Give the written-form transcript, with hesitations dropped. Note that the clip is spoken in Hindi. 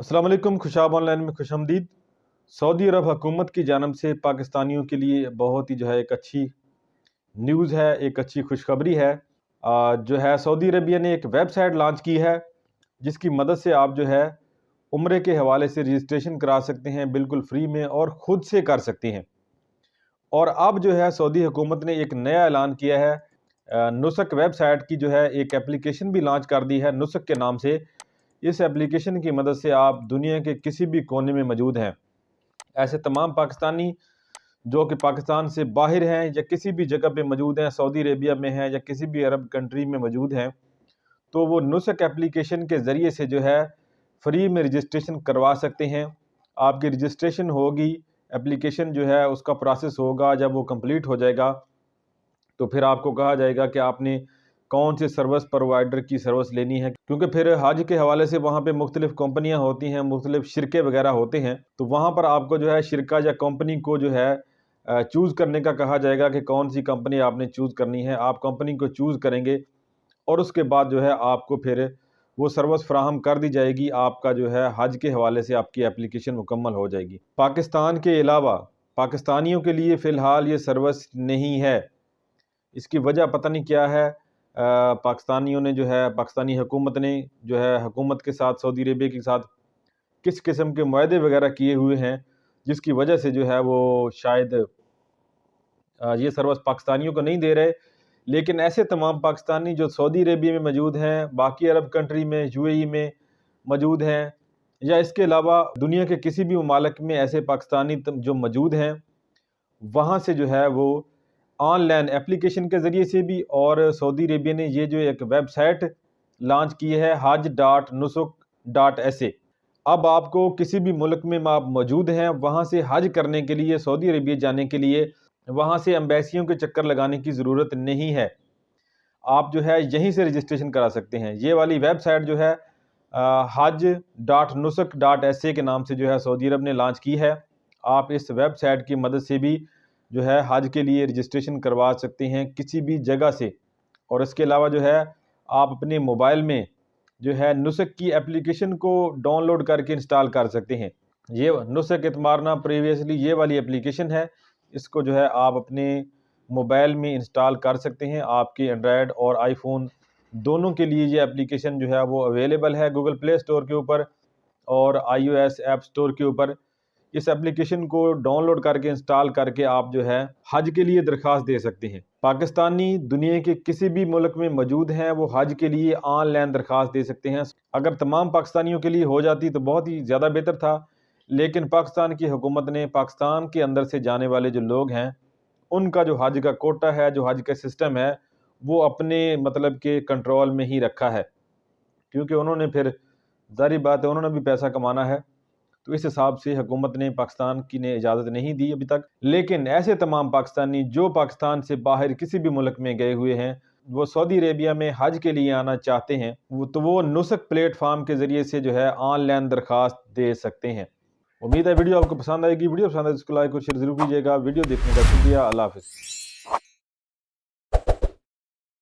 अस्सलाम वालेकुम। खुशाब ऑनलाइन में खुशामदीद। सऊदी अरब हुकूमत की जानब से पाकिस्तानियों के लिए बहुत ही एक अच्छी न्यूज़ है, एक अच्छी खुशखबरी है। सऊदी अरबिया ने एक वेबसाइट लॉन्च की है जिसकी मदद से आप उम्रे के हवाले से रजिस्ट्रेशन करा सकते हैं बिल्कुल फ्री में और ख़ुद से कर सकते हैं। और अब सऊदी हुकूमत ने एक नया ऐलान किया है। नुसक वेबसाइट की एक एप्लीकेशन भी लॉन्च कर दी है नुसक के नाम से। इस एप्लीकेशन की मदद से आप दुनिया के किसी भी कोने में मौजूद हैं, ऐसे तमाम पाकिस्तानी जो कि पाकिस्तान से बाहर हैं या किसी भी जगह पे मौजूद हैं, सऊदी अरेबिया में हैं या किसी भी अरब कंट्री में मौजूद हैं, तो वो नुसक एप्लीकेशन के ज़रिए से फ्री में रजिस्ट्रेशन करवा सकते हैं। आपकी रजिस्ट्रेशन होगी, एप्लीकेशन उसका प्रोसेस होगा। जब वो कंप्लीट हो जाएगा तो फिर आपको कहा जाएगा कि आपने कौन से सर्विस प्रोवाइडर की सर्विस लेनी है, क्योंकि फिर हज के हवाले से वहाँ पे मुख्तलिफ कंपनियाँ होती हैं, मुख्तलिफ शिरके वगैरह होते हैं। तो वहाँ पर आपको शिरका या कंपनी को चूज़ करने का कहा जाएगा कि कौन सी कंपनी आपने चूज़ करनी है। आप कंपनी को चूज़ करेंगे और उसके बाद आपको फिर वो सर्विस फ्राहम कर दी जाएगी। आपका हज के हवाले से आपकी एप्लीकेशन मुकम्मल हो जाएगी। पाकिस्तान के अलावा पाकिस्तानियों के लिए फ़िलहाल ये सर्विस नहीं है। इसकी वजह पता नहीं क्या है। पाकिस्तानियों ने पाकिस्तानी हुकूमत ने हुकूमत के साथ, सऊदी अरेबिया के साथ किस किस्म के मुआहदे वगैरह किए हुए हैं, जिसकी वजह से वो शायद ये सर्विस पाकिस्तानियों को नहीं दे रहे। लेकिन ऐसे तमाम पाकिस्तानी जो सऊदी अरेबिया में मौजूद हैं, बाकी अरब कंट्री में, यूएई में मौजूद हैं, या इसके अलावा दुनिया के किसी भी ममालिक में ऐसे पाकिस्तानी जो मौजूद हैं, वहाँ से वो ऑनलाइन एप्लीकेशन के ज़रिए से भी, और सऊदी अरेबिया ने ये एक वेबसाइट लॉन्च की है hajj.nusuk.sa। अब आपको किसी भी मुल्क में आप मौजूद हैं, वहाँ से हज करने के लिए, सऊदी अरेबिया जाने के लिए वहाँ से एम्बेसियों के चक्कर लगाने की ज़रूरत नहीं है। आप यहीं से रजिस्ट्रेशन करा सकते हैं। ये वाली वेबसाइट hajj.nusuk.sa के नाम से सऊदी अरब ने लॉन्च की है। आप इस वेबसाइट की मदद से भी हज के लिए रजिस्ट्रेशन करवा सकते हैं किसी भी जगह से। और इसके अलावा आप अपने मोबाइल में नुसक की एप्लीकेशन को डाउनलोड करके इंस्टॉल कर सकते हैं। ये नुसक इतमारना प्रीवियसली ये वाली एप्लीकेशन है, इसको आप अपने मोबाइल में इंस्टॉल कर सकते हैं। आपके एंड्रायड और आईफोन दोनों के लिए ये एप्लीकेशन वो अवेलेबल है गूगल प्ले स्टोर के ऊपर और iOS ऐप स्टोर के ऊपर। इस एप्लीकेशन को डाउनलोड करके इंस्टॉल करके आप हज के लिए दरख्वास्त दे सकते हैं। पाकिस्तानी दुनिया के किसी भी मुल्क में मौजूद हैं, वो हज के लिए ऑनलाइन दरख्वास्त दे सकते हैं। अगर तमाम पाकिस्तानियों के लिए हो जाती तो बहुत ही ज़्यादा बेहतर था, लेकिन पाकिस्तान की हुकूमत ने पाकिस्तान के अंदर से जाने वाले जो लोग हैं, उनका जो हज का कोटा है, जो हज का सिस्टम है, वो अपने मतलब के कंट्रोल में ही रखा है, क्योंकि उन्होंने फिर ज़ाहिर बात है उन्होंने भी पैसा कमाना है। तो इस हिसाब से हुकूमत ने पाकिस्तान की ने इजाज़त नहीं दी अभी तक। लेकिन ऐसे तमाम पाकिस्तानी जो पाकिस्तान से बाहर किसी भी मुल्क में गए हुए हैं, वो सऊदी अरेबिया में हज के लिए आना चाहते हैं, वो नुसक प्लेटफार्म के ज़रिए से ऑनलाइन दरख्वास्त दे सकते हैं। उम्मीद है वीडियो आपको पसंद आएगी। वीडियो पसंद आए तो इसको लाइक और शेयर ज़रूर कीजिएगा। वीडियो देखने का शुक्रिया। अल्लाह हाफ़िज़।